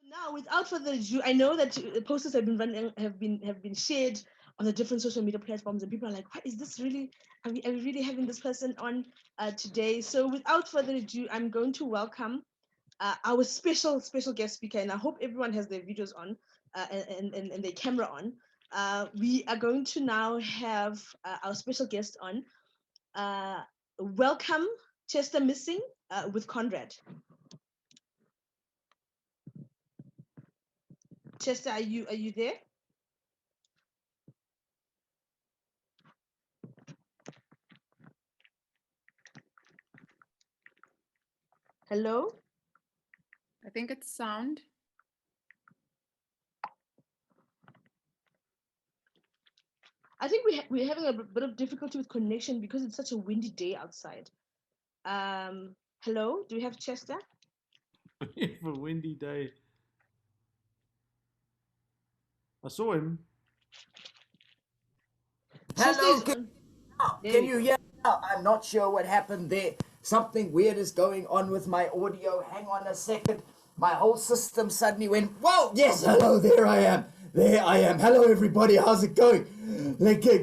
Now, without further ado, I know that posters have been running, have been shared on the different social media platforms, and people are like, "What is this really? Are we really having this person on today?" So, without further ado, I'm going to welcome our special guest speaker, and I hope everyone has their videos on and their camera on. We are going to now have our special guest on. Welcome, Chester Missing with Conrad. Chester, are you there? Hello? I think it's sound. I think we're having a bit of difficulty with connection because it's such a windy day outside. Hello, do we have Chester? We have a windy day. I saw him. Chester Hello, is on. There can we you go. hear now? I'm not sure what happened there. Something weird is going on with my audio. Hang on a second. My whole system suddenly went, whoa, yes, hello, there I am. There I am. Hello, everybody. How's it going?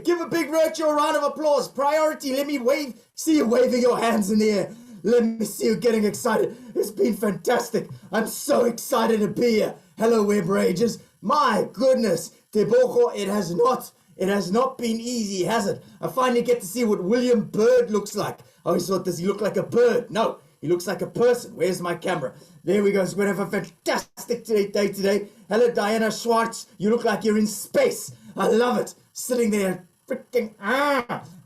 Give a big virtual round of applause. Priority. Let me wave. See you waving your hands in the air. Let me see you getting excited. It's been fantastic. I'm so excited to be here. Hello, Webrangers. My goodness. Tebogo, it has not been easy, has it? I finally get to see what William Bird looks like. I always thought, does he look like a bird? No, he looks like a person. Where's my camera? There we go. So we're going to have a fantastic day today. Hello, Diana Schwartz. You look like you're in space. I love it. Sitting there, freaking,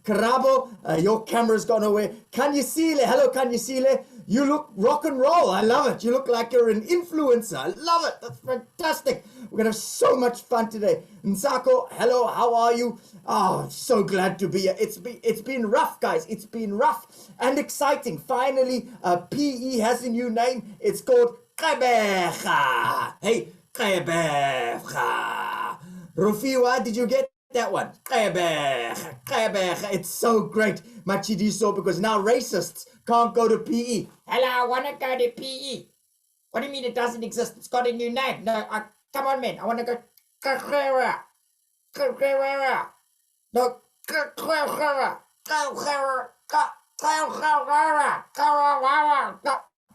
Karabo, your camera's gone away. Kanyasile, hello, Kanyasile. You look rock and roll. I love it. You look like you're an influencer. I love it. That's fantastic. We're going to have so much fun today. Nsako, hello, how are you? Oh, so glad to be here. It's been rough, guys. It's been rough and exciting. Finally, PE has a new name. It's called Kabecha. Hey, Kabecha. Rufiwa, did you get that one? It's so great, Machidiso, because now racists can't go to PE. Hello, I want to go to PE. What do you mean it doesn't exist? It's got a new name. No, come on, man. I want to go. No,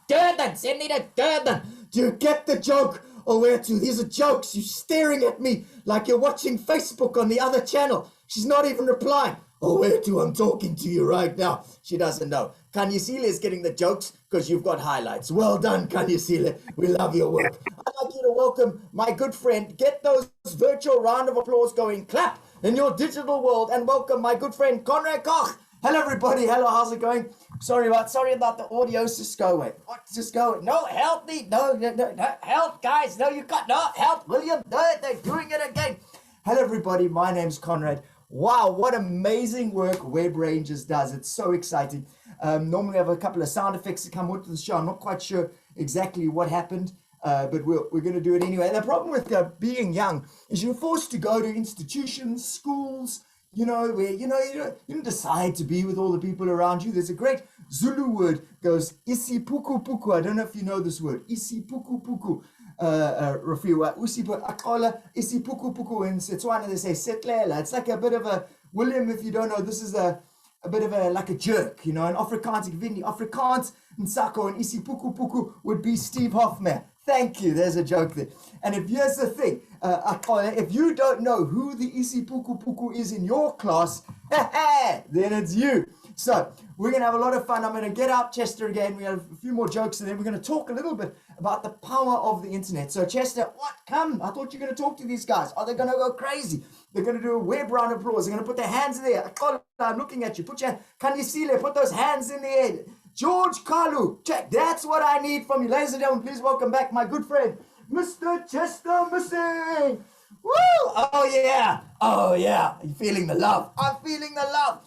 Durban, send me to Durban. Do you get the joke? Oh, where to? These are jokes. You're staring at me like you're watching Facebook on the other channel. She's not even replying. Oh, where to? I'm talking to you right now. She doesn't know. Kanyasile is getting the jokes because you've got highlights. Well done, Kanyasile. We love your work. I'd like you to welcome my good friend. Get those virtual round of applause going. Clap in your digital world and welcome my good friend, Conrad Koch. Hello, everybody. Hello, how's it going? Sorry about the audio. Just go away. What? Just go away. No, help me. No, help, guys. No, you got no help. William, no, they're doing it again. Hello, everybody. My name's Conrad. Wow, what amazing work Webrangers does. It's so exciting. Normally I have a couple of sound effects to come with the show. I'm not quite sure exactly what happened, but we're going to do it anyway. And the problem with being young is you're forced to go to institutions, schools, where, you don't decide to be with all the people around you. There's a great Zulu word goes, isi puku puku. I don't know if you know this word, isi puku puku. Rafiwa, usipo akola, isi puku puku. In Setswana, they say setlela. It's like a bit of a, William, if you don't know, this is a bit of like a jerk, in Afrikaans, Afrikaans, Nsako, and isi puku puku would be Steve Hoffman. Thank you. There's a joke there. And here's the thing, if you don't know who the isi puku puku is in your class, then it's you. So we're going to have a lot of fun. I'm going to get out Chester again. We have a few more jokes, and then we're going to talk a little bit about the power of the internet. So Chester, what? Come. I thought you were going to talk to these guys. Are they going to go crazy? They're going to do a web round of applause. They're going to put their hands in the air. I'm looking at you. Put your hand. Kanyasile, put those hands in the air. George Kalu, check. That's what I need from you. Ladies and gentlemen, please welcome back my good friend, Mr. Chester Missing. Woo! Oh, yeah. Oh, yeah. Are you feeling the love? I'm feeling the love.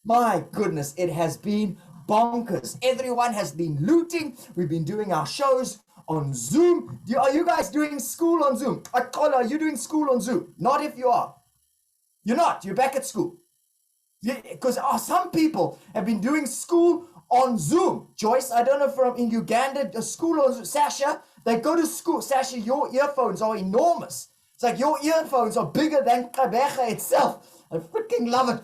My goodness, it has been bonkers. Everyone has been looting. We've been doing our shows on Zoom. Are you guys doing school on Zoom? Are you doing school on Zoom? Not if you are. You're not. You're back at school. Because some people have been doing school on Zoom. Joyce, I don't know, from in Uganda, a school on Zoom. Sasha, they go to school. Sasha, your earphones are enormous. It's like your earphones are bigger than Kabeja itself. I freaking love it.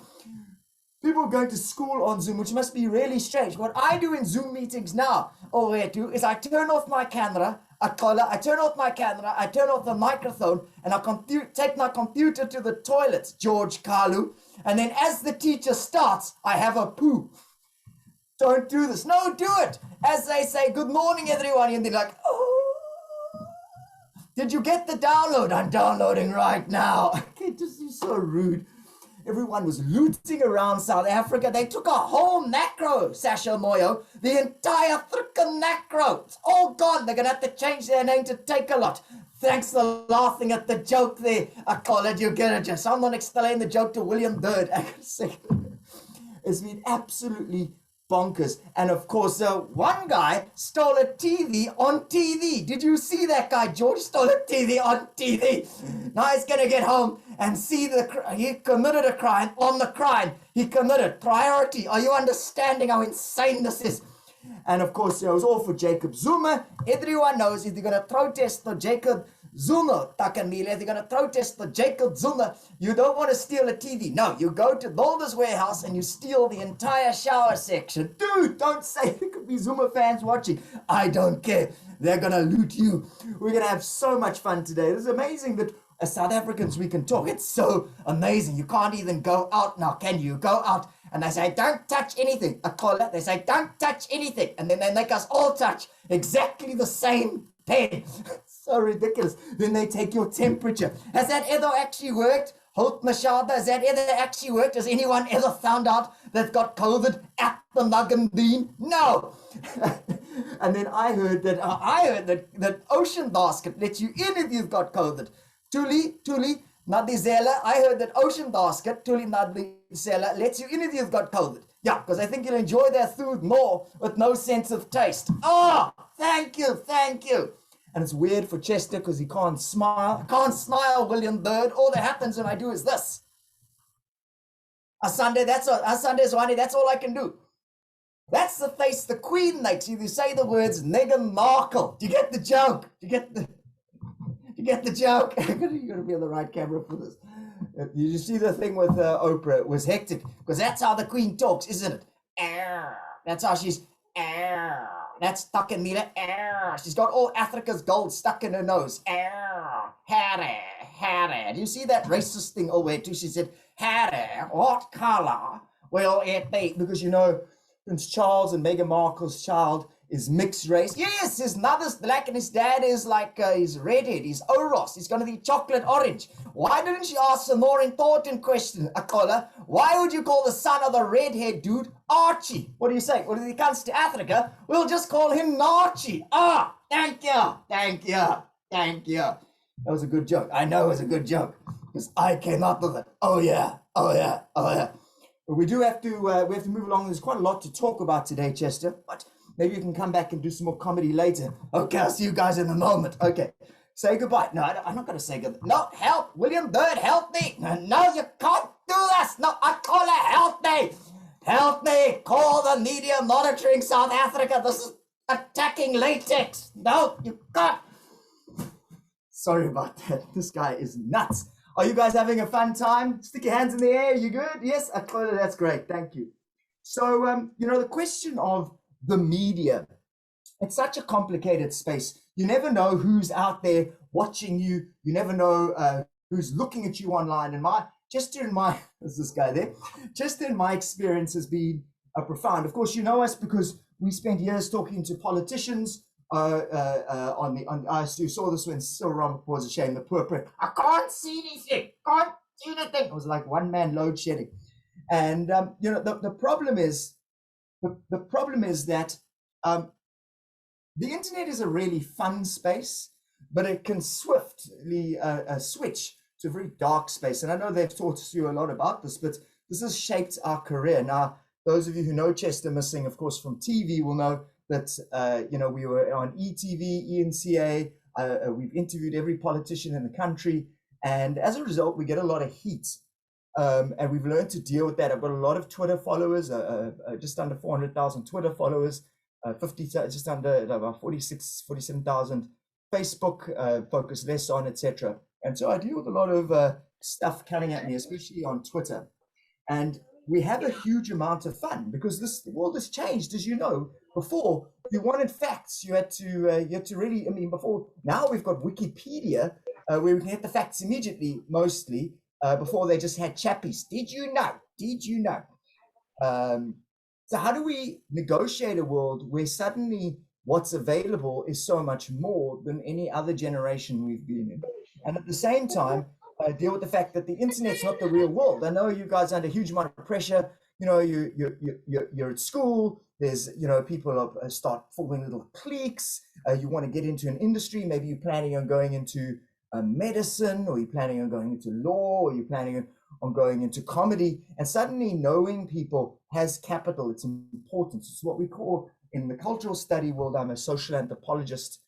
People going to school on Zoom, which must be really strange. What I do in Zoom meetings now, is I turn off my camera, I turn off my camera, I turn off the microphone, and I take my computer to the toilet, George Kalu, and then as the teacher starts, I have a poo. Don't do this. No, do it. As they say, good morning, everyone, and they're like, oh, did you get the download? I'm downloading right now. It just is so rude. Everyone was looting around South Africa. They took a whole macro, Sasha Moyo. The entire frickin' macro. It's all gone. They're going to have to change their name to Take a Lot. Thanks for laughing at the joke there. I call it, you get it. Just someone explain the joke to William Bird. It's been absolutely bonkers. And of course, one guy stole a TV on TV. Did you see that guy? George stole a TV on TV. Now he's going to get home and see he committed a crime on the crime he committed. Priority. Are you understanding how insane this is? And of course, it was all for Jacob Zuma. Everyone knows if they're going to protest for Jacob Zuma, Takamile, if they're going to protest for Jacob Zuma, you don't want to steal a TV. No, you go to Boulder's warehouse and you steal the entire shower section. Dude, don't say there could be Zuma fans watching. I don't care. They're going to loot you. We're going to have so much fun today. It's amazing that as South Africans we can talk. It's so amazing. You can't even go out now, can you? Go out and they say, don't touch anything. They say, don't touch anything. And then they make us all touch exactly the same pen. So ridiculous. Then they take your temperature. Has that ever actually worked? Holt Mashada, has that ever actually worked? Has anyone ever found out they've got COVID at the Nuggenbean? No. And then I heard that Ocean Basket lets you in if you've got COVID. Tuli, Nadizela, I heard that Ocean Basket, Tuli Nadizela, lets you in if you've got COVID. Yeah, because I think you'll enjoy their food more with no sense of taste. Oh, thank you. And it's weird for Chester because he can't smile. I can't smile, William Bird. All that happens when I do is this. Asande, that's all I can do. That's the face the Queen makes you say the words Meghan Markle. Do you get the joke? Do you get the joke? You're going to be on the right camera for this. You see the thing with Oprah? It was hectic because that's how the Queen talks, isn't it? That's how she's. That's stuck in me. She's got all Africa's gold stuck in her nose. Harry. Do you see that racist thing? Oh, wait, she said, Harry, what color will it be? Because, you know, Prince Charles and Meghan Markle's child is mixed race. Yes, his mother's black and his dad is like, he's redhead, he's Oros, he's going to be chocolate orange. Why didn't you ask a more important question, Akola? Why would you call the son of the redhead dude Archie? What do you say? Well, if he comes to Africa, we'll just call him Narchie. Ah, thank you. That was a good joke. I know it was a good joke because I came up with it. Oh yeah. But we do have to, move along. There's quite a lot to talk about today, Chester, but maybe you can come back and do some more comedy later. Okay, I'll see you guys in a moment. Okay, say goodbye. No, I'm not going to say goodbye. No, help. William Bird, help me. No, you can't do this. No, I call it help me. Help me. Call the media monitoring South Africa. This is attacking latex. No, you can't. Sorry about that. This guy is nuts. Are you guys having a fun time? Stick your hands in the air. You good? Yes? That's great. Thank you. So, the question of the media, it's such a complicated space. You never know who's out there watching you. You never know who's looking at you online. And there's this guy there. Just in my experience has been profound. Of course, you know us because we spent years talking to politicians on the ISU. Saw this when Cyril Ramaphosa was a shame. The poor prick. I can't see anything. It was like one man load shedding. And the problem is that the internet is a really fun space, but it can swiftly switch to a very dark space. And I know they've taught you a lot about this, but this has shaped our career. Now, those of you who know Chester Missing, of course, from TV will know that, we were on ETV, ENCA. We've interviewed every politician in the country. And as a result, we get a lot of heat. And we've learned to deal with that. I've got a lot of Twitter followers, just under 400,000 Twitter followers, just under about 47,000 Facebook, focus less on, etc. And so I deal with a lot of stuff coming at me, especially on Twitter. And we have a huge amount of fun because the world has changed, as you know. Before, if you wanted facts, you had to really, I mean, before, now we've got Wikipedia, where we can get the facts immediately, mostly. Before they just had chappies. Did you know? Did you know? So how do we negotiate a world where suddenly what's available is so much more than any other generation we've been in? And at the same time, deal with the fact that the internet's not the real world. I know you guys are under a huge amount of pressure. You know, you're at school. There's, you know, people start forming little cliques. You want to get into an industry. Maybe you're planning on going into medicine, or you're planning on going into law, or you're planning on going into comedy, and suddenly knowing people has capital. It's important. It's what we call in the cultural study world. I'm a social anthropologist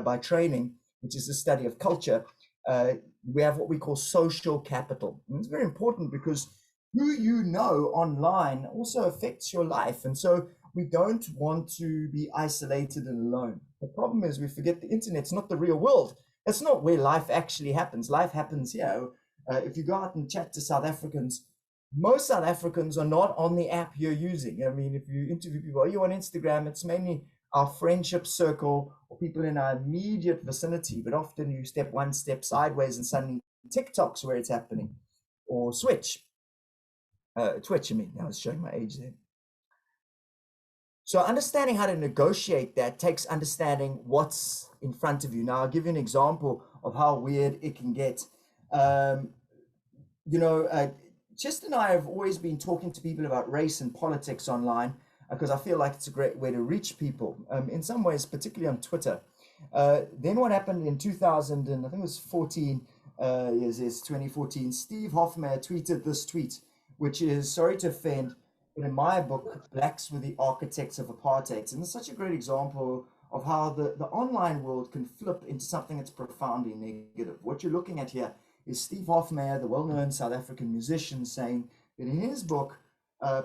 by training, which is the study of culture. We have what we call social capital. And it's very important because who you know online also affects your life. And so we don't want to be isolated and alone. The problem is we forget the internet's not the real world. That's not where life actually happens. Life happens here. If you go out and chat to South Africans, most South Africans are not on the app you're using. I mean, if you interview people, are you on Instagram? It's mainly our friendship circle or people in our immediate vicinity. But often you step one step sideways and suddenly TikTok's where it's happening, or Twitch. Twitch, I mean, I was showing my age there. So understanding how to negotiate that takes understanding what's in front of you. Now, I'll give you an example of how weird it can get. Chester and I have always been talking to people about race and politics online because I feel like it's a great way to reach people. In some ways, particularly on Twitter. Then what happened in 2000, and I think it was 2014, Steve Hofmeyr tweeted this tweet, which is, sorry to offend, but in my book, blacks were the architects of apartheid. And it's such a great example of how the online world can flip into something that's profoundly negative. What you're looking at here is Steve Hofmeyr, the well-known South African musician, saying that in his book,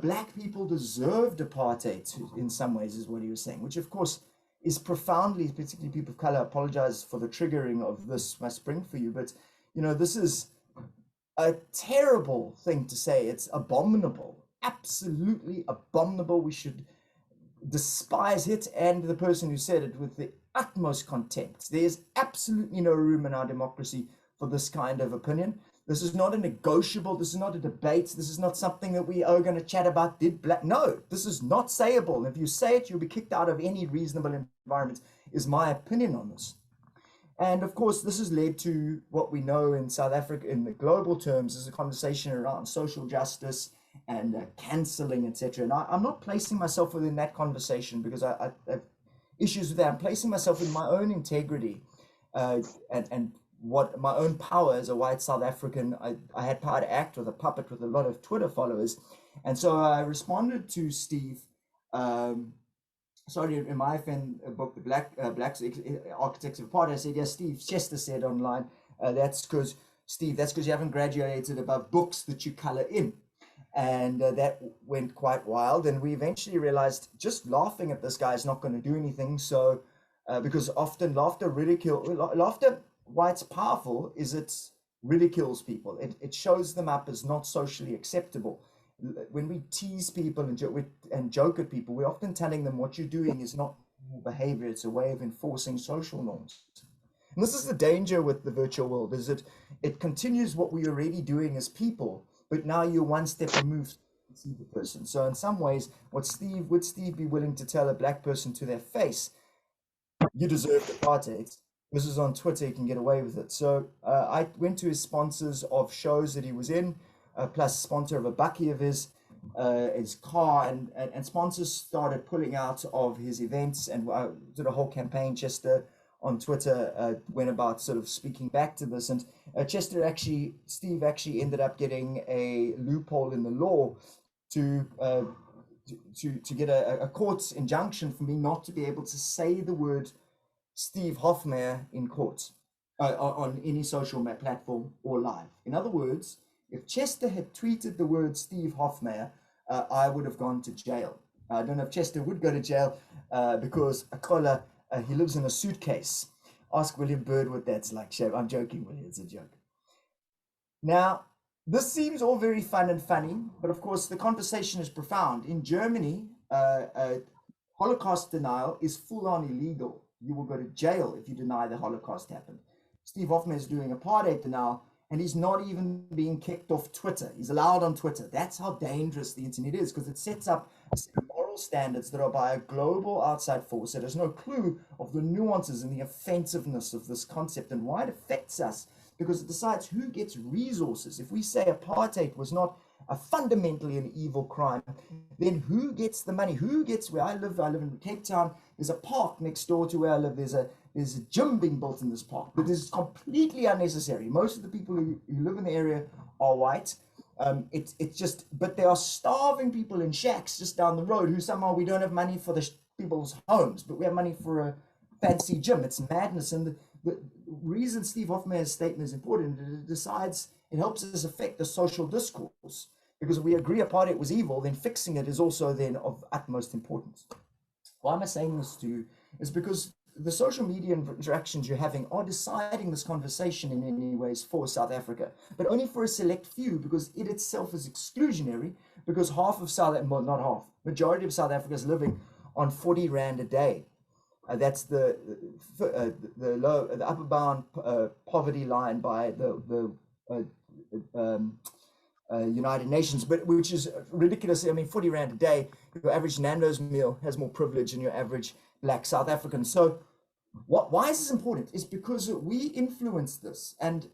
black people deserved apartheid in some ways, is what he was saying, which of course is profoundly, particularly people of color, I apologize for the triggering of this must bring for you, but you know, this is a terrible thing to say. It's abominable. Absolutely abominable. We should despise it and the person who said it with the utmost contempt. There's absolutely no room in our democracy for this kind of opinion. This is not a negotiable. This is not a debate. This is not something that we are going to chat about. Did black? No, this is not sayable. If you say it, you'll be kicked out of any reasonable environment, is my opinion on this. And of course, this has led to what we know in South Africa, in the global terms, is a conversation around social justice and cancelling, etc. And I'm not placing myself within that conversation because I have issues with that. I'm placing myself in my own integrity and what my own power as a white South African. I had power to act with a puppet with a lot of Twitter followers. And so I responded to Steve, in my book, The Blacks Architects of Apartheid, I said, yes, Steve, Chester said online, that's because you haven't graduated above books that you color in. And that went quite wild. And we eventually realized just laughing at this guy is not going to do anything. So, because often laughter, why it's powerful is it ridicules people. It shows them up as not socially acceptable. When we tease people and joke at people, we're often telling them what you're doing is not behavior. It's a way of enforcing social norms. And this is the danger with the virtual world, is that it continues what we're already doing as people, but now you're one step removed to see the person. So in some ways, would Steve be willing to tell a black person to their face, you deserve apartheid? This is on Twitter, you can get away with it. So I went to his sponsors of shows that he was in, plus sponsor of a bucky of his car, and sponsors started pulling out of his events, and did a whole campaign. Chester on Twitter went about sort of speaking back to this, and Steve actually ended up getting a loophole in the law to get a court injunction for me not to be able to say the word Steve Hofmeyr in court on any social platform or live. In other words, if Chester had tweeted the word Steve Hofmeyer, I would have gone to jail. I don't know if Chester would go to jail because Akola, he lives in a suitcase. Ask William Bird what that's like. I'm joking, William, it's a joke. Now, this seems all very fun and funny, but of course the conversation is profound. In Germany, Holocaust denial is full-on illegal. You will go to jail if you deny the Holocaust happened. Steve Hofmeyer is doing apartheid denial, and he's not even being kicked off Twitter. He's allowed on Twitter. That's how dangerous the internet is, because it sets up moral standards that are by a global outside force that has no clue of the nuances and the offensiveness of this concept and why it affects us, because it decides who gets resources. If we say apartheid was not fundamentally an evil crime, then who gets the money? Who gets where I live? I live in Cape Town. There's a park next door to where I live. There's a gym being built in this park, but this is completely unnecessary. Most of the people who live in the area are white. It's just, but there are starving people in shacks just down the road who somehow we don't have money for the people's homes, but we have money for a fancy gym. It's madness. And the reason Steve Hofmeyer's statement is important, it helps us affect the social discourse, because if we agree apartheid was evil, then fixing it is also then of utmost importance. Why am I saying this to you? Is because the social media interactions you're having are deciding this conversation in many ways for South Africa, but only for a select few, because it itself is exclusionary, because majority of South Africa is living on 40 Rand a day. That's the upper bound poverty line by the United Nations, but which is ridiculous. I mean, 40 Rand a day, your average Nando's meal has more privilege than your average Black South African. So why is this important? It's because we influence this, and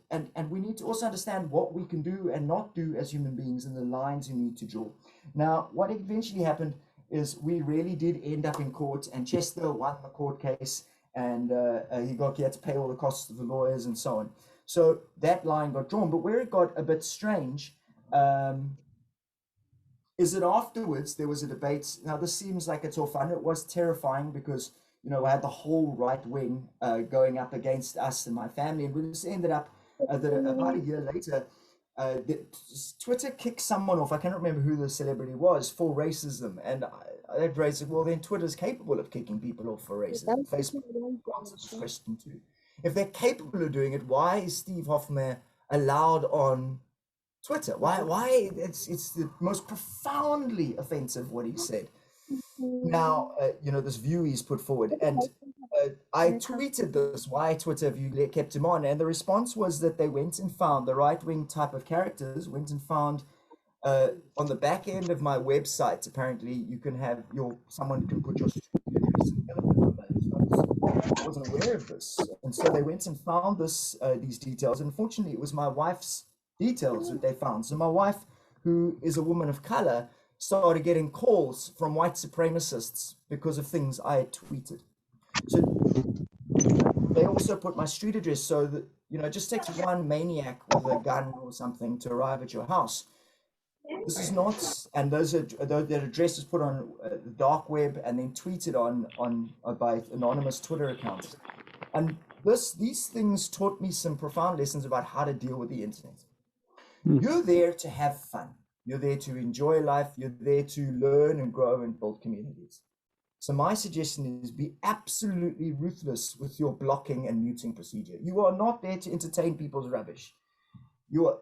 we need to also understand what we can do and not do as human beings and the lines you need to draw. Now, what eventually happened is we really did end up in court, and Chester won the court case, and he had to pay all the costs of the lawyers and so on. So that line got drawn, but where it got a bit strange is that afterwards there was a debate. Now this seems like it's all fun. It was terrifying because, you know, I had the whole right wing going up against us and my family, and we just ended up that about a year later, Twitter kicked someone off. I can't remember who the celebrity was, for racism, and I raised, well, then Twitter's capable of kicking people off for racism. Facebook answers this question too. If they're capable of doing it, why is Steve Hofmeyer allowed on Twitter? Why? It's the most profoundly offensive what he said. Now, you know, this view he's put forward, and I tweeted this, why Twitter have you kept him on? And the response was that they went and found the right-wing type of characters, went and found on the back end of my website, apparently you can have someone can put your I wasn't aware of this, and so they went and found these details. Unfortunately, it was my wife's details that they found. So my wife, who is a woman of color, started getting calls from white supremacists because of things I had tweeted. So they also put my street address, so that, you know, it just takes one maniac with a gun or something to arrive at your house. This is not, and that address is put on the dark web and then tweeted on by anonymous Twitter accounts. And these things taught me some profound lessons about how to deal with the internet. You're there to have fun. You're there to enjoy life. You're there to learn and grow and build communities. So my suggestion is be absolutely ruthless with your blocking and muting procedure. You are not there to entertain people's rubbish.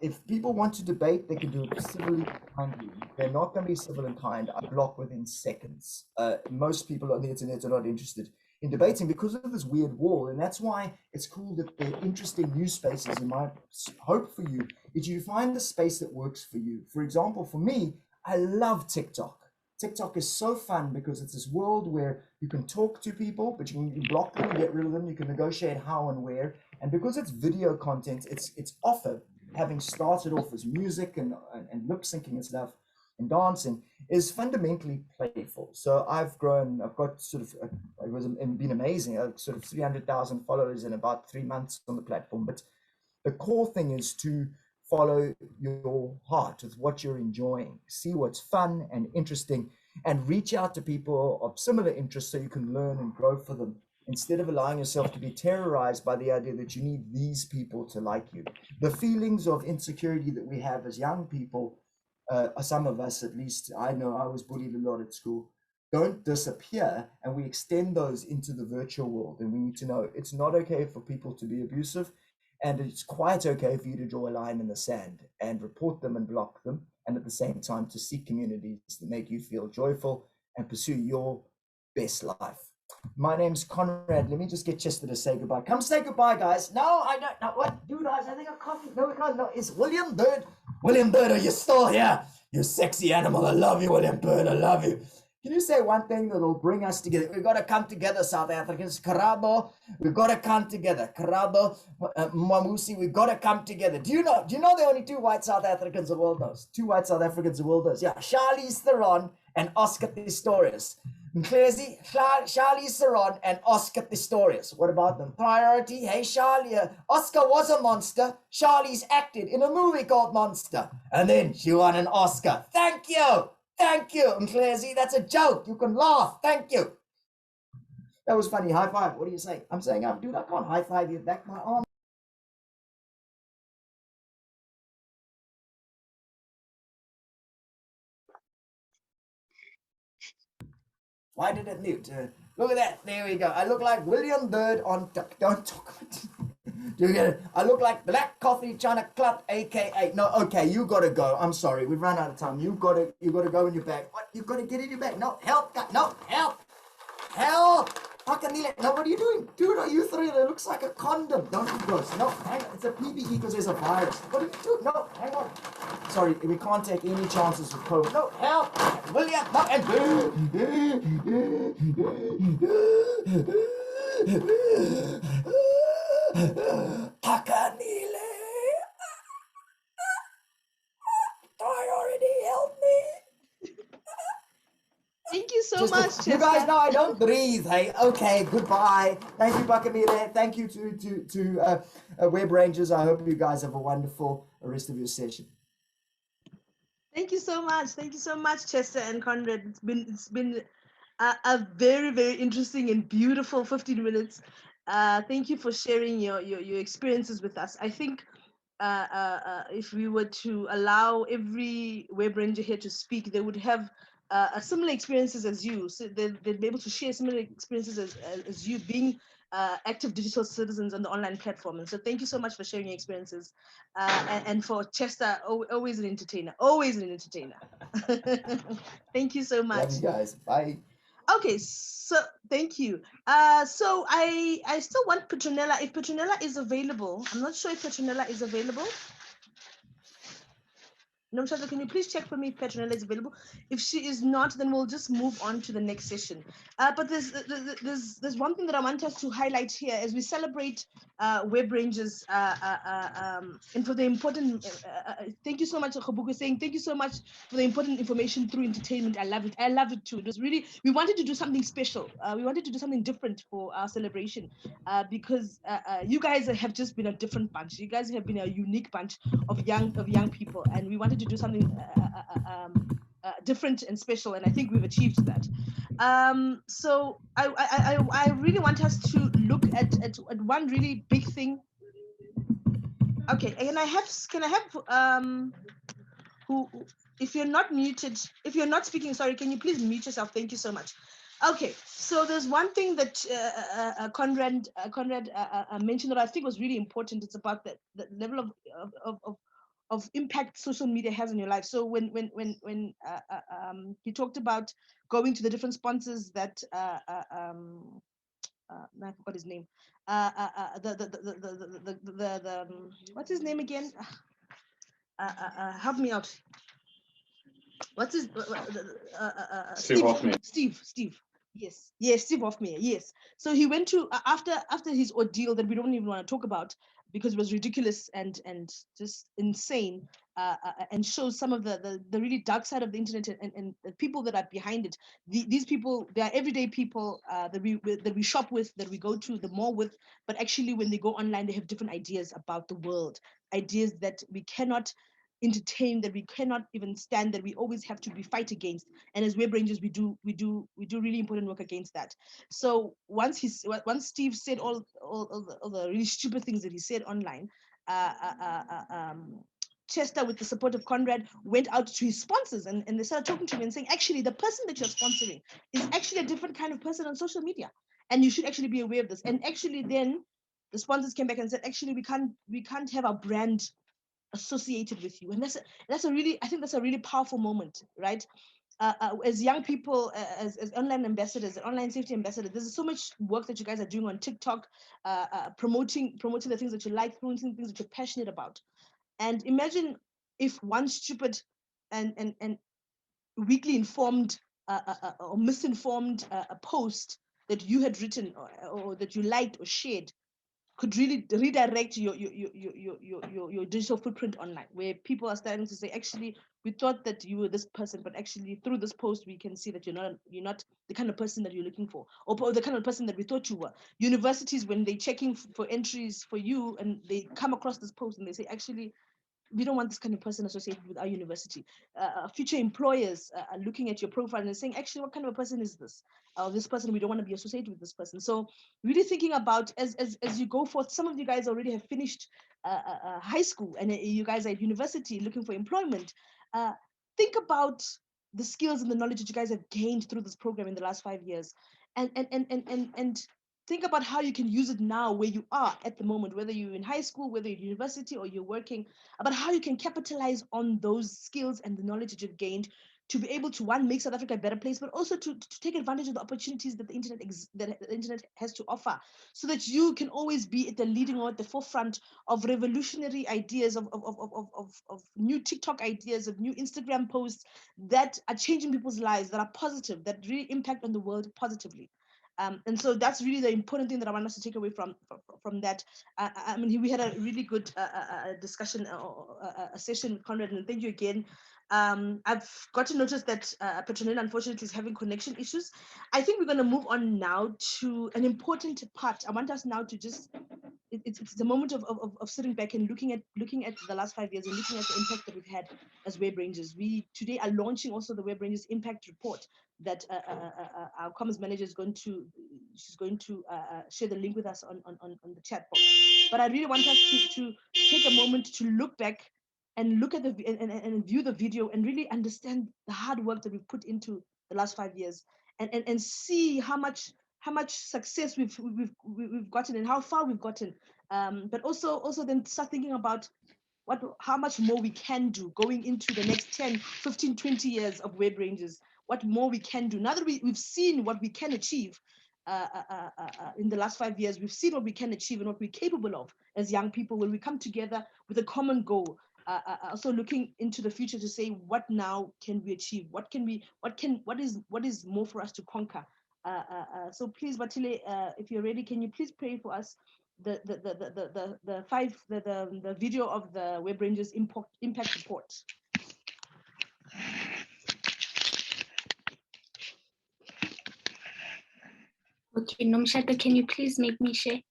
If people want to debate, they can do it civilly and kindly. They're not going to be civil and kind. I block within seconds. Most people on the internet are not interested in debating because of this weird wall, and that's why it's cool that they're interesting new spaces. And my hope for you is you find the space that works for you. For example, for me, I love TikTok. TikTok is so fun because it's this world where you can talk to people, but you can block them and get rid of them. You can negotiate how and where, and because it's video content, it's often, having started off as music and lip syncing and stuff and dancing, is fundamentally playful. So I've got sort of, been amazing. I've sort of 300,000 followers in about 3 months on the platform. But the core thing is to follow your heart with what you're enjoying, see what's fun and interesting, and reach out to people of similar interests so you can learn and grow for them. instead of allowing yourself to be terrorized by the idea that you need these people to like you. The feelings of insecurity that we have as young people, some of us at least, I know I was bullied a lot at school, don't disappear, and we extend those into the virtual world. And we need to know it's not okay for people to be abusive, and it's quite okay for you to draw a line in the sand and report them and block them, and at the same time to seek communities that make you feel joyful and pursue your best life. My name's Conrad. Let me just get Chester to say goodbye. Come say goodbye, guys. No, I don't know. What? Dude, I think I can't. No, we can't. No, it's William Bird. William Bird, are you still here? You sexy animal. I love you, William Bird. I love you. Can you say one thing that'll bring us together? We've got to come together, South Africans. Karabo, we've got to come together. Karabo, Mamusi, we've got to come together. Do you know there are only two white South Africans the world knows? Two white South Africans the world knows. Yeah, Charlize Theron and Oscar Pistorius. Mklezi, Charlize Theron and Oscar Pistorius. What about them? Priority, hey Charlie, Oscar was a monster. Charlize acted in a movie called Monster. And then she won an Oscar. Thank you. Thank you, Mklezi. That's a joke. You can laugh. Thank you. That was funny. High five. What do you say? I'm saying, dude, I can't high five you back. My arm. Why did it mute? Look at that. There we go. I look like William Bird on... Don't talk about it. Do you get it? I look like Black Coffee China Club, aka... No, okay, you gotta go. I'm sorry. We've run out of time. You gotta go in your bag. What? You gotta get in your bag. No, help. No, help. Help. No, what are you doing? Dude, are you three? It looks like a condom. Don't be gross. No, hang on. It's a PPE because there's a virus. What are you doing? No, hang on. Sorry, we can't take any chances with COVID. No, help! William, no, and... Pakanile! Already help me! Thank you so much, Chester. You guys know I don't breathe, hey? Okay, goodbye. Thank you, Bakamile. Thank you to Webrangers. I hope you guys have a wonderful rest of your session. Thank you so much. Thank you so much, Chester and Conrad. It's been a very, very interesting and beautiful 15 minutes. Thank you for sharing your experiences with us. I think if we were to allow every Webranger here to speak, they would have similar experiences as you. So they'd be able to share similar experiences as you, being active digital citizens on the online platform. And so thank you so much for sharing your experiences. And for Chester, always an entertainer, always an entertainer. Thank you so much. Love you guys. Bye. Okay, so thank you. So I still want Petronella. If Petronella is available, I'm not sure if Petronella is available. No, Shanta, can you please check for me if Petronella is available? If she is not, then we'll just move on to the next session. But there's one thing that I want us to highlight here as we celebrate Webrangers, and for the important. Thank you so much, Khabuku, saying thank you so much for the important information through entertainment. I love it. I love it too. It was really, we wanted to do something special. We wanted to do something different for our celebration because you guys have just been a different bunch. You guys have been a unique bunch of young people, and we wanted to do something different and special, and I think we've achieved that. So I really want us to look at one really big thing. Okay, can I have who, if you're not muted, if you're not speaking, sorry, can you please mute yourself? Thank you so much. Okay, so there's one thing that Conrad mentioned that I think was really important. It's about the level of impact social media has on your life. So when he talked about going to the different sponsors that I forgot his name. The what's his name again? Help me out. What's his Steve Hoffman. Steve. Yes, Steve Hoffman. Yes. So he went to after his ordeal that we don't even want to talk about because it was ridiculous and just insane, and shows some of the really dark side of the internet and the people that are behind it. These people, they are everyday people that we shop with, that we go to the mall with, but actually when they go online, they have different ideas about the world, ideas that we cannot entertain, that we cannot even stand, that we always have to be fight against. And as Webrangers, we do really important work against that. So once Steve said all the really stupid things that he said online, Chester, with the support of Conrad, went out to his sponsors and they started talking to me and saying, actually, the person that you're sponsoring is actually a different kind of person on social media, and you should actually be aware of this. And actually, then the sponsors came back and said, actually, we can't have our brand associated with you. And that's a really, I think that's a really powerful moment, right? As young people, as online ambassadors, online safety ambassadors, there's so much work that you guys are doing on TikTok, promoting the things that you like, promoting the things that you're passionate about. And imagine if one stupid and weakly informed or misinformed post that you had written or that you liked or shared could really redirect your digital footprint online, where people are starting to say, actually, we thought that you were this person, but actually through this post we can see that you're not the kind of person that you're looking for, or the kind of person that we thought you were. Universities, when they're checking for entries for you and they come across this post and they say, actually, we don't want this kind of person associated with our university. Future employers are looking at your profile and saying, actually, what kind of a person is this? This person, we don't want to be associated with this person. So really thinking about as you go forth, some of you guys already have finished high school and you guys are at university looking for employment. Think about the skills and the knowledge that you guys have gained through this program in the last 5 years, and think about how you can use it now where you are at the moment, whether you're in high school, whether you're at university or you're working, about how you can capitalize on those skills and the knowledge that you've gained to be able to, one, make South Africa a better place, but also to take advantage of the opportunities that the internet has to offer, so that you can always be at the leading or at the forefront of revolutionary ideas, of new TikTok ideas, of new Instagram posts that are changing people's lives, that are positive, that really impact on the world positively. And so that's really the important thing that I want us to take away from that. I mean, we had a really good discussion, a session with Conrad, and thank you again. I've got to notice that Petronella, unfortunately, is having connection issues. I think we're going to move on now to an important part. I want us now to just, it's the moment of sitting back and looking at the last 5 years and looking at the impact that we've had as Webrangers. We today are launching also the Webrangers Impact Report that our comms manager is going to share the link with us on the chat box. But I really want us to take a moment to look back and look at the and view the video and really understand the hard work that we've put into the last 5 years, and see how much success we've gotten and how far we've gotten. But also then start thinking about how much more we can do going into the next 10, 15, 20 years of Webrangers. What more we can do now that we've seen what we can achieve in the last 5 years. We've seen what we can achieve and what we're capable of as young people when we come together with a common goal. Also looking into the future to say, what now can we achieve? What is more for us to conquer? So please, Batile, if you're ready, can you please pray for us the video of the Webrangers Impact Report? Okay, Nomshata, can you please make me share?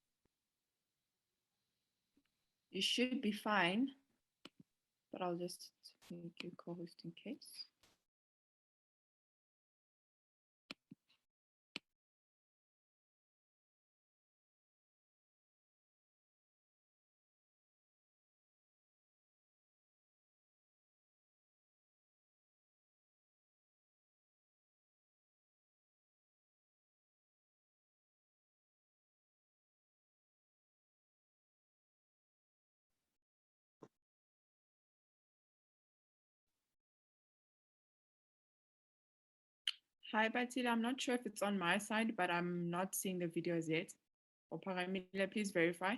You should be fine, but I'll just make you co-host in case. Hi, Batila. I'm not sure if it's on my side, but I'm not seeing the videos yet. Or Paramila, please verify.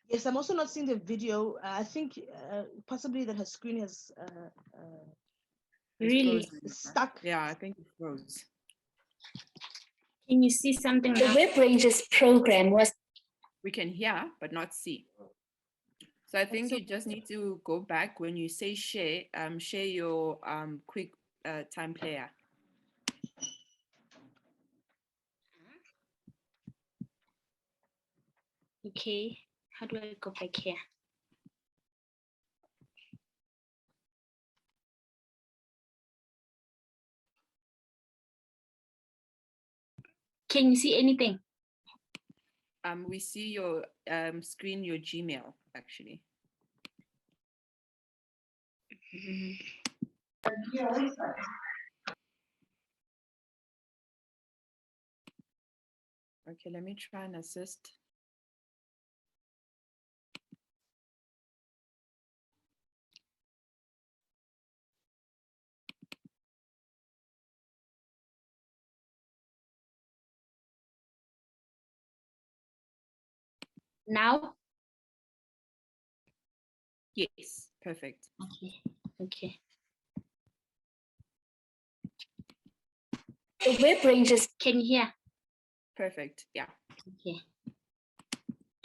Yes, I'm also not seeing the video. I think possibly that her screen has Really? stuck. Yeah, I think it froze. Can you see something? The Webrangers program was. We can hear, but not see. So I think you just need to go back when you say share, share your quick time player. Okay, how do I go back here? Can you see anything? We see your screen, your Gmail, actually. Okay, let me try and assist. Now? Yes, perfect. Okay. Okay. The Webrangers, can you hear? Perfect, yeah. Okay.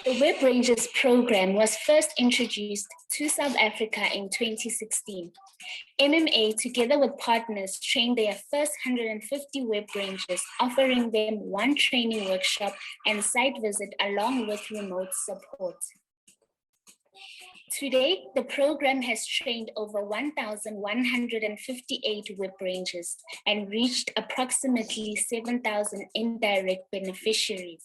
The Webrangers program was first introduced to South Africa in 2016. MMA, together with partners, trained their first 150 Webrangers, offering them one training workshop and site visit along with remote support. Today, the program has trained over 1,158 Webrangers and reached approximately 7,000 indirect beneficiaries.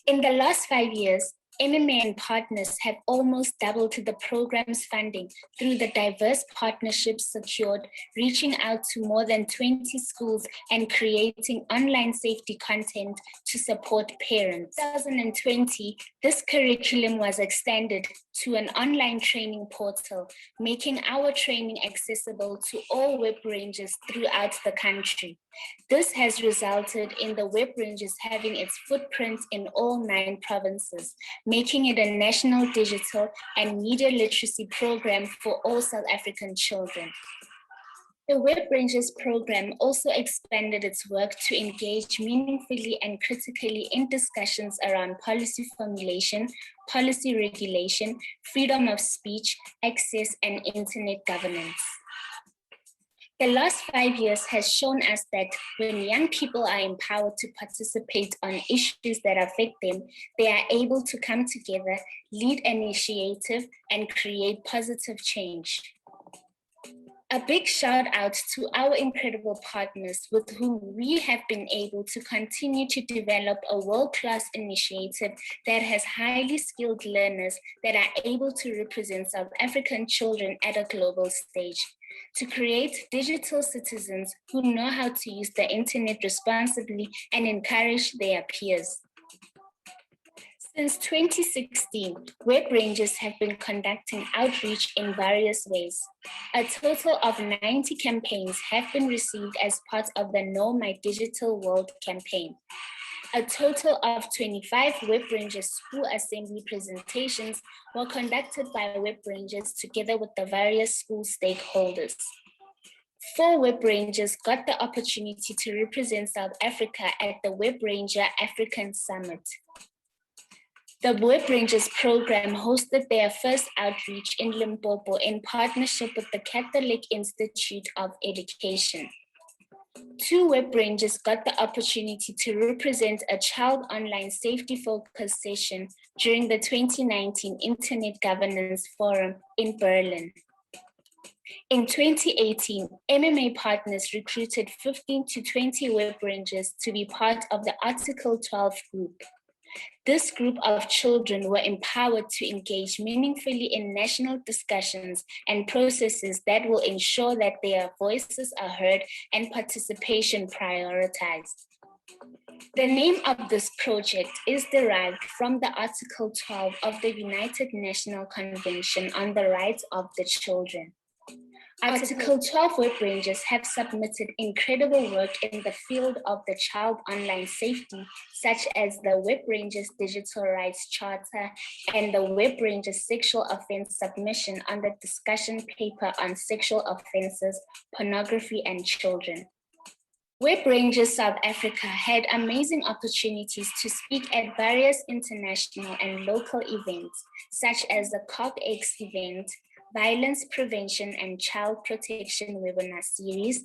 In the last 5 years, MMA and partners have almost doubled the program's funding through the diverse partnerships secured, reaching out to more than 20 schools and creating online safety content to support parents. In 2020, this curriculum was extended to an online training portal, making our training accessible to all Webrangers throughout the country. This has resulted in the Webrangers having its footprint in all 9 provinces, making it a national digital and media literacy program for all South African children. The Webrangers program also expanded its work to engage meaningfully and critically in discussions around policy formulation, policy regulation, freedom of speech, access, and internet governance. The last 5 years has shown us that when young people are empowered to participate on issues that affect them, they are able to come together, lead initiative, and create positive change. A big shout out to our incredible partners with whom we have been able to continue to develop a world-class initiative that has highly skilled learners that are able to represent South African children at a global stage, to create digital citizens who know how to use the internet responsibly and encourage their peers. Since 2016, Webrangers have been conducting outreach in various ways. A total of 90 campaigns have been received as part of the Know My Digital World campaign. A total of 25 Webrangers school assembly presentations were conducted by Webrangers together with the various school stakeholders. 4 Webrangers got the opportunity to represent South Africa at the Webranger African Summit. The Webrangers program hosted their first outreach in Limpopo in partnership with the Catholic Institute of Education. 2 Webrangers got the opportunity to represent a child online safety focus session during the 2019 Internet Governance Forum in Berlin. In 2018, MMA partners recruited 15 to 20 Webrangers to be part of the Article 12 group. This group of children were empowered to engage meaningfully in national discussions and processes that will ensure that their voices are heard and participation prioritized. The name of this project is derived from the Article 12 of the United Nations Convention on the Rights of the Children. Article 12 Webrangers have submitted incredible work in the field of the child online safety, such as the Webrangers Digital Rights Charter and the Webrangers Sexual Offense Submission on the discussion paper on sexual offenses, pornography, and children. Webrangers South Africa had amazing opportunities to speak at various international and local events, such as the COP-X event, Violence Prevention and Child Protection Webinar Series,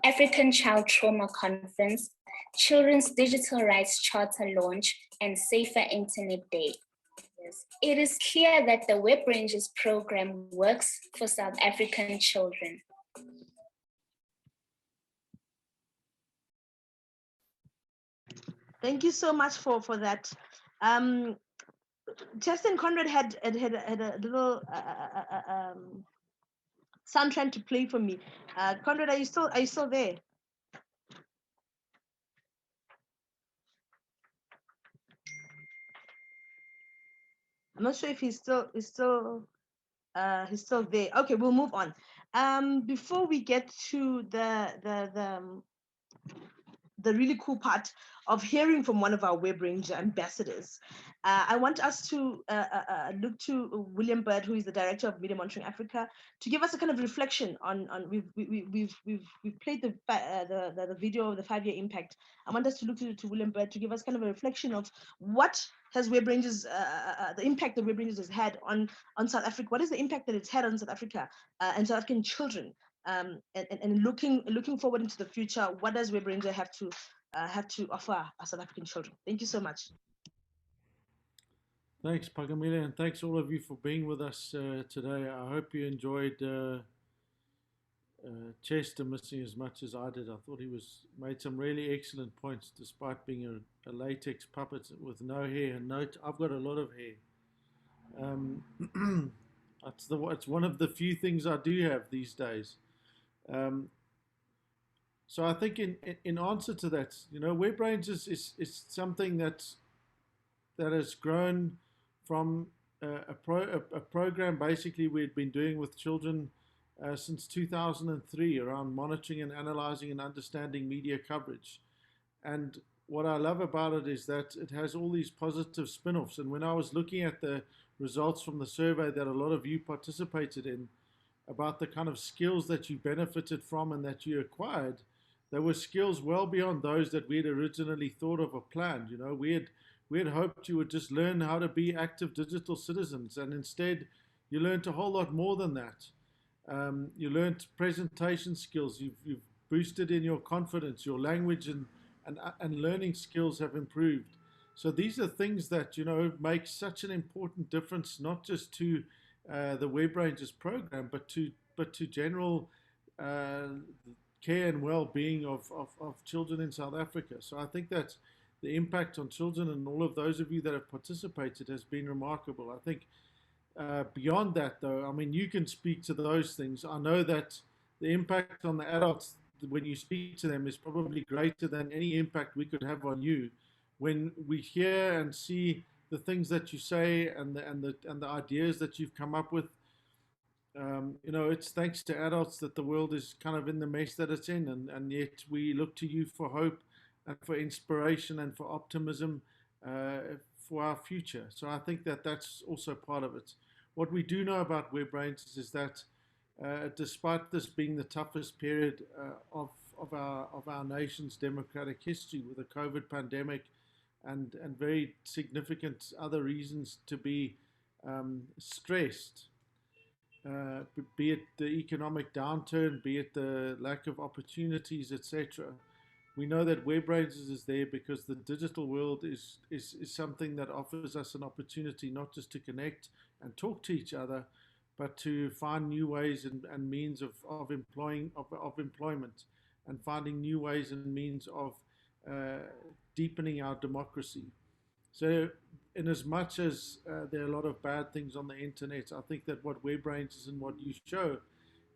African Child Trauma Conference, Children's Digital Rights Charter launch, and Safer Internet Day. It is clear that the Webrangers program works for South African children. Thank you so much for that. Chester and Conrad had a little soundtrack to play for me. Conrad, are you still there? I'm not sure if he's still there. Okay, we'll move on. Before we get to the really cool part of hearing from one of our Webranger ambassadors. I want us to look to William Bird, who is the director of Media Monitoring Africa, to give us a kind of reflection on we've played the video of the 5-year impact. I want us to look to William Bird to give us kind of a reflection of what has Webrangers the impact that Webrangers has had on South Africa. What is the impact that it's had on South Africa and South African children? And looking forward into the future, what does Webranger have to offer our South African children? Thank you so much. Thanks, Pagamile, and thanks all of you for being with us today. I hope you enjoyed Chester missing as much as I did. I thought he made some really excellent points, despite being a latex puppet with no hair. I've got a lot of hair. It's one of the few things I do have these days. So I think in answer to that, Webrangers is something that has grown from a program basically we'd been doing with children since 2003 around monitoring and analyzing and understanding media coverage. And what I love about it is that it has all these positive spin-offs. And when I was looking at the results from the survey that a lot of you participated in about the kind of skills that you benefited from and that you acquired, there were skills well beyond those that we had originally thought of or planned. We had hoped you would just learn how to be active digital citizens, and instead you learned a whole lot more than that. You learned presentation skills. You've boosted in your confidence. Your language and learning skills have improved. So these are things that make such an important difference, not just to the Webrangers program, but to general care and well-being of children in South Africa. So I think that the impact on children and all of those of you that have participated has been remarkable. I think beyond that, though, I mean, you can speak to those things. I know that the impact on the adults when you speak to them is probably greater than any impact we could have on you. When we hear and see the things that you say and the ideas that you've come up with, it's thanks to adults that the world is kind of in the mess that it's in, and yet we look to you for hope and for inspiration and for optimism for our future. So I think that that's also part of it. What we do know about Webrangers is that despite this being the toughest period of our nation's democratic history, with a COVID pandemic and very significant other reasons to be stressed, be it the economic downturn, be it the lack of opportunities, etc. We know that Webrangers is there because the digital world is something that offers us an opportunity not just to connect and talk to each other, but to find new ways and means of employment, and finding new ways and means of deepening our democracy. So in as much as there are a lot of bad things on the internet, I think that what Webrangers and what you show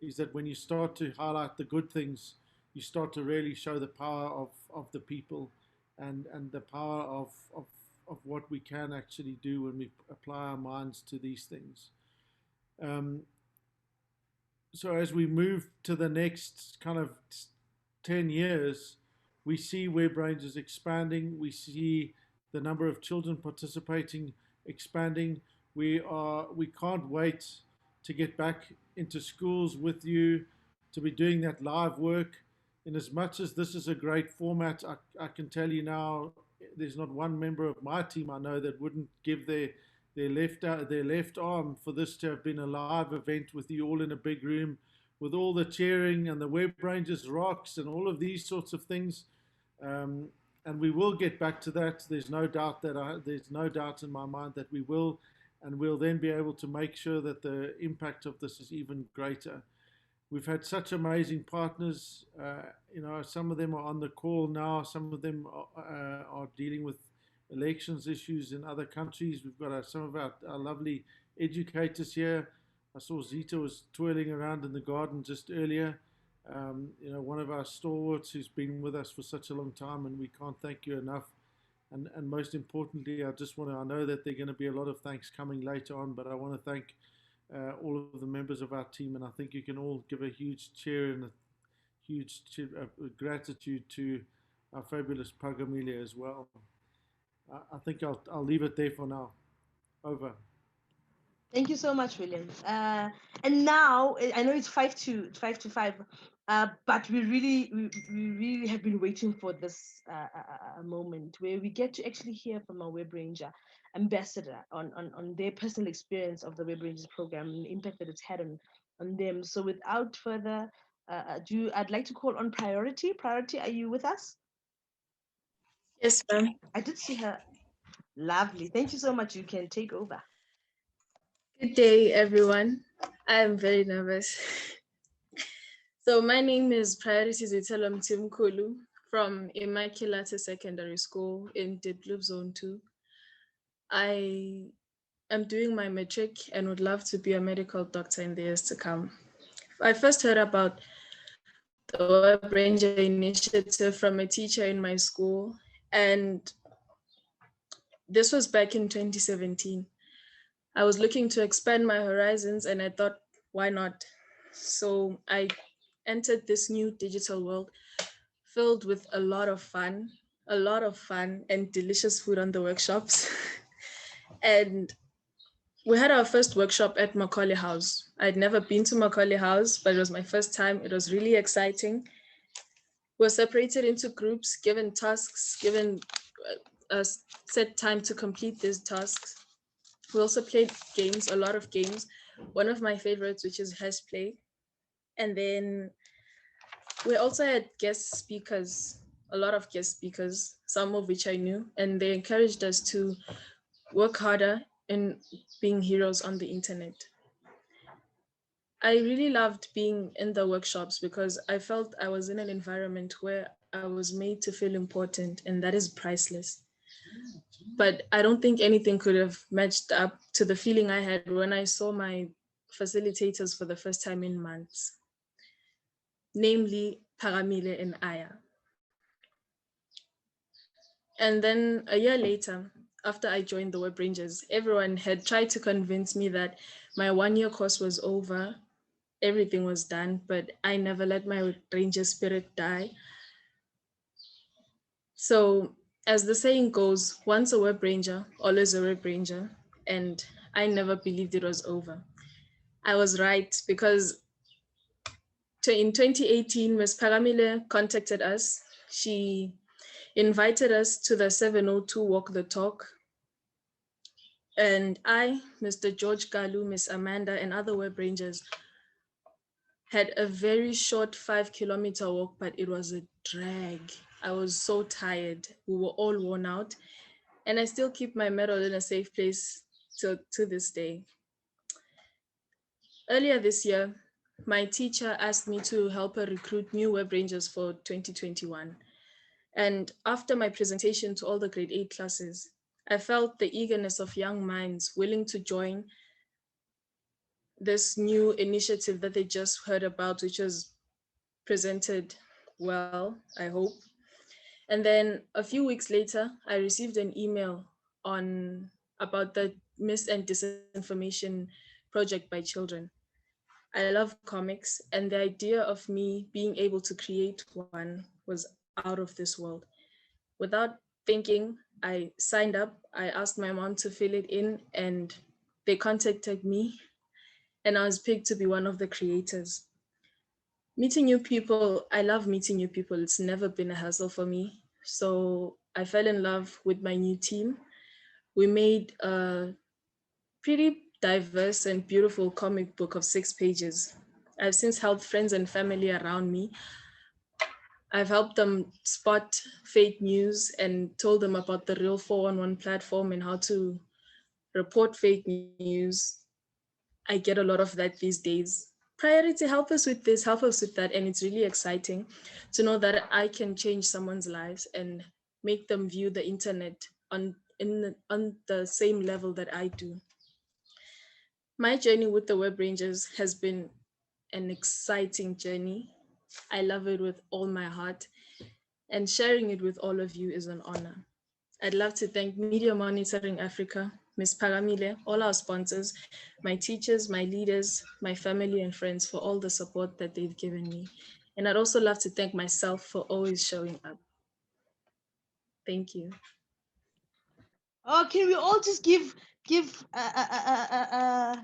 is that when you start to highlight the good things, you start to really show the power of the people and the power of what we can actually do when we apply our minds to these things. So as we move to the next kind of 10 years, we see Webrangers expanding. We see the number of children participating expanding. We can't wait to get back into schools with you, to be doing that live work. In as much as this is a great format, I can tell you now, there's not one member of my team I know that wouldn't give their left arm for this to have been a live event with you all in a big room, with all the cheering and the Webrangers rocks and all of these sorts of things. And we will get back to that. There's no doubt in my mind that we will, and we'll then be able to make sure that the impact of this is even greater. we've had such amazing partners. You know, some of them are on the call now. Some of them are dealing with elections issues in other countries. We've got some of our lovely educators here. I saw Zita was twirling around in the garden just earlier. You know, one of our stalwarts who's been with us for such a long time, and we can't thank you enough. And most importantly, I know that there are going to be a lot of thanks coming later on, but I want to thank all of the members of our team, and I think you can all give a huge cheer and a huge gratitude to our fabulous Pagamilia as well. I think I'll leave it there for now. Over. Thank you so much, William. And now I know it's 5 to 5, but we really have been waiting for this moment where we get to actually hear from our Webranger ambassador on their personal experience of the Webrangers program and the impact that it's had on them. So without further ado, I'd like to call on Priority. Priority, are you with us? Yes, ma'am. I did see her. Lovely. Thank you so much. You can take over. Good day, everyone. I am very nervous. So my name is Priority Zitelo Mtimkulu from Immaculata Secondary School in Diblub Zone 2. I am doing my matric and would love to be a medical doctor in the years to come. I first heard about the Webranger initiative from a teacher in my school, and this was back in 2017. I was looking to expand my horizons and I thought, why not? So I entered this new digital world filled with a lot of fun and delicious food on the workshops. And we had our first workshop at Macaulay House. I'd never been to Macaulay House, but it was my first time. It was really exciting. We're separated into groups, given tasks, given a set time to complete these tasks. We also played games, a lot of games. One of my favorites, which is Hash Play. And then we also had guest speakers, a lot of guest speakers, some of which I knew, and they encouraged us to work harder in being heroes on the internet. I really loved being in the workshops because I felt I was in an environment where I was made to feel important, and that is priceless. But I don't think anything could have matched up to the feeling I had when I saw my facilitators for the first time in months, namely Paramile and Aya. And then a year later, after I joined the Webrangers, everyone had tried to convince me that my one-year course was over, everything was done, but I never let my Ranger spirit die. So as the saying goes, once a Webranger, always a Webranger, and I never believed it was over. I was right, because in 2018, Ms. Paramile contacted us. She invited us to the 702 Walk the Talk. And I, Mr. George Galu, Miss Amanda, and other Webrangers had a very short 5-kilometer walk, but it was a drag. I was so tired. We were all worn out. And I still keep my medal in a safe place to this day. Earlier this year, my teacher asked me to help her recruit new Webrangers for 2021. And after my presentation to all the grade 8 classes, I felt the eagerness of young minds willing to join this new initiative that they just heard about, which was presented well, I hope. And then a few weeks later, I received an email about the mis- and disinformation project by children. I love comics, and the idea of me being able to create one was out of this world. Without thinking, I signed up. I asked my mom to fill it in, and they contacted me, and I was picked to be one of the creators. Meeting new people, I love meeting new people. It's never been a hassle for me. So I fell in love with my new team. We made a pretty diverse and beautiful comic book of 6 pages. I've since helped friends and family around me. I've helped them spot fake news and told them about the Real 411 platform and how to report fake news. I get a lot of that these days. Priority, help us with this, help us with that. And it's really exciting to know that I can change someone's lives and make them view the internet on the same level that I do. My journey with the Webrangers has been an exciting journey. I love it with all my heart, and sharing it with all of you is an honor. I'd love to thank Media Monitoring Africa, Ms. Pagamile, all our sponsors, my teachers, my leaders, my family and friends for all the support that they've given me. And I'd also love to thank myself for always showing up. Thank you. Oh, can we all just give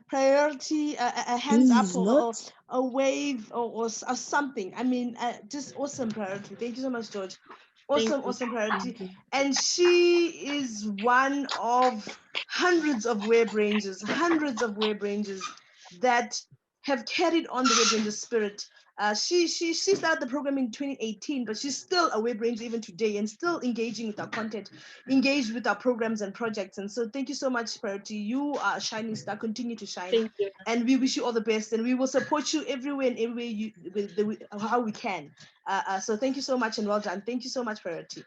priority, a hands up, or a wave, or something? I mean, just awesome priority. Thank you so much, George. Awesome priority. And she is one of hundreds of Webrangers that have carried on the Webranger spirit. She started the program in 2018, but she's still a Webranger even today, and still engaging with our content, engaged with our programs and projects. And so thank you so much, Priority. You are a shining star. Continue to shine. Thank you. And we wish you all the best, and we will support you everywhere and everywhere how we can. So thank you so much, and well done. Thank you so much, Priority.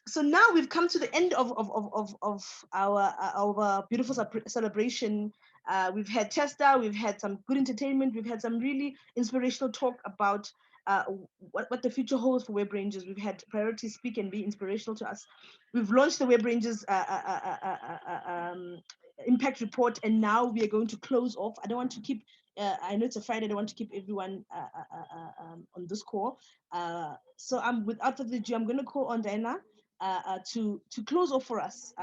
So now we've come to the end of our beautiful celebration. We've had Testa, we've had some good entertainment, we've had some really inspirational talk about what the future holds for Webrangers. We've had Priority speak and be inspirational to us. We've launched the Webrangers impact report, and now we are going to close off. I don't want to keep, I know it's a Friday, I don't want to keep everyone on this call. So without further ado, I'm going to call on Diana to close off for us,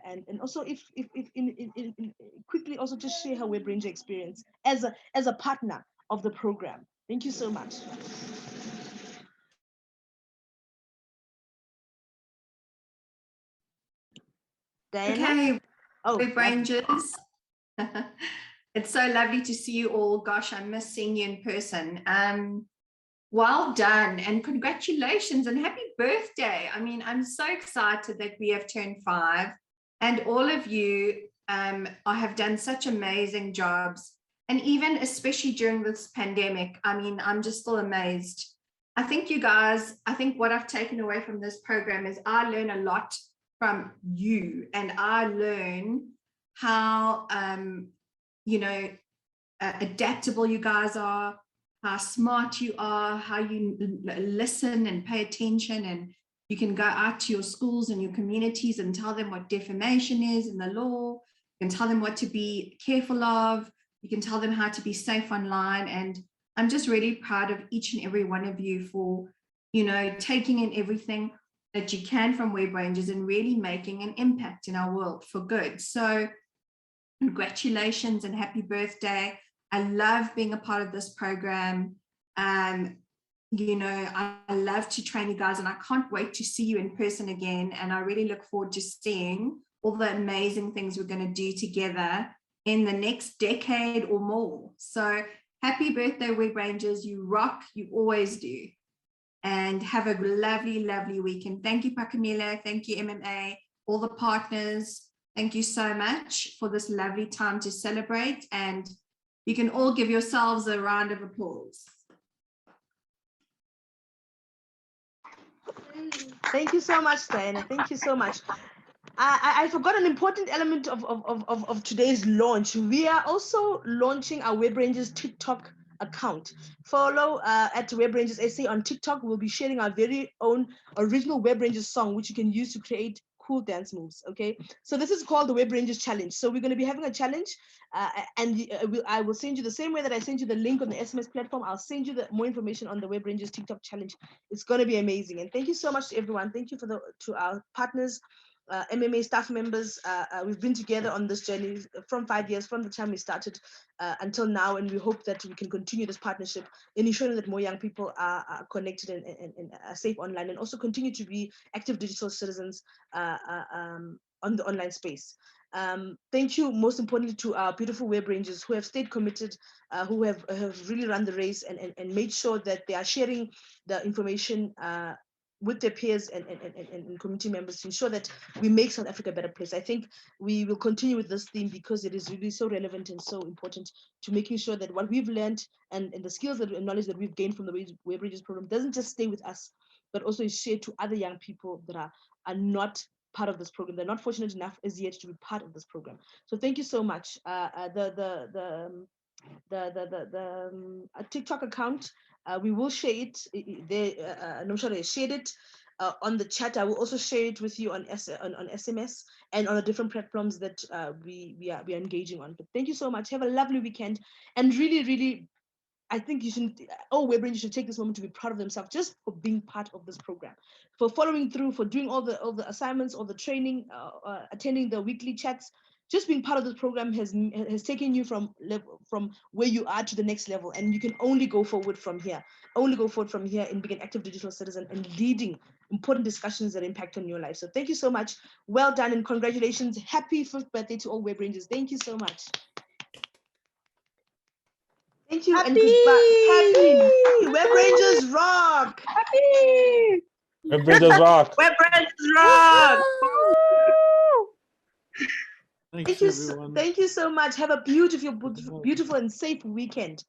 and also if quickly also just share her Webranger experience as a partner of the program. Thank you so much. Diana? Okay, oh, Webrangers. It's so lovely to see you all. Gosh, I miss seeing you in person. Well done and congratulations and happy birthday. I mean, I'm so excited that we have turned 5 and all of you have done such amazing jobs. And even especially during this pandemic, I mean, I'm just still amazed. I think you guys, I think what I've taken away from this program is I learn a lot from you, and I learn how, you know, adaptable you guys are, how smart you are, how you listen and pay attention, and you can go out to your schools and your communities and tell them what defamation is in the law. You can tell them what to be careful of. You can tell them how to be safe online. And I'm just really proud of each and every one of you for, you know, taking in everything that you can from Webrangers and really making an impact in our world for good. So congratulations and happy birthday. I love being a part of this program. You know, I love to train you guys, and I can't wait to see you in person again. And I really look forward to seeing all the amazing things we're going to do together in the next decade or more. So happy birthday, Webrangers. You rock, you always do. And have a lovely, lovely weekend. Thank you, Pakamila. Thank you, MMA, all the partners. Thank you so much for this lovely time to celebrate. And you can all give yourselves a round of applause. Thank you so much, Diana. Thank you so much. I forgot an important element of today's launch. We are also launching our Webrangers TikTok account. Follow at Webrangers SA on TikTok. We'll be sharing our very own original Webrangers song, which you can use to create cool dance moves. Okay, so this is called the Webrangers challenge. So we're going to be having a challenge, and I will send you the same way that I sent you the link on the SMS platform. I'll send you more information on the Webrangers TikTok challenge. It's going to be amazing. And thank you so much to everyone. Thank you to our partners, MMA staff members. We've been together on this journey from 5 years, from the time we started until now, and we hope that we can continue this partnership in ensuring that more young people are connected and are safe online, and also continue to be active digital citizens on the online space. Thank you, most importantly, to our beautiful Webrangers who have stayed committed, who have really run the race and made sure that they are sharing the information with their peers and community members to ensure that we make South Africa a better place. I think we will continue with this theme because it is really so relevant and so important to making sure that what we've learned and the skills and knowledge that we've gained from the Webrangers program doesn't just stay with us, but also is shared to other young people that are not part of this program. They're not fortunate enough as yet to be part of this program. So thank you so much. The TikTok account, we will share it. I'm sure I shared it on the chat. I will also share it with you on SMS and on the different platforms that we are engaging on. But thank you so much. Have a lovely weekend, and really, I think you should, Webrangers should take this moment to be proud of themselves just for being part of this program, for following through, for doing all the assignments, all the training, attending the weekly chats. Just being part of this program has taken you from where you are to the next level, and you can only go forward from here. Only go forward from here in being an active digital citizen and leading important discussions that impact on your life. So thank you so much. Well done and congratulations. Happy 5th birthday to all Webrangers. Thank you so much. Thank you and goodbye. Happy Webrangers rock. Happy Webrangers rock. Webrangers rock. Thank you, everyone. Thank you so much. Have a beautiful and safe weekend.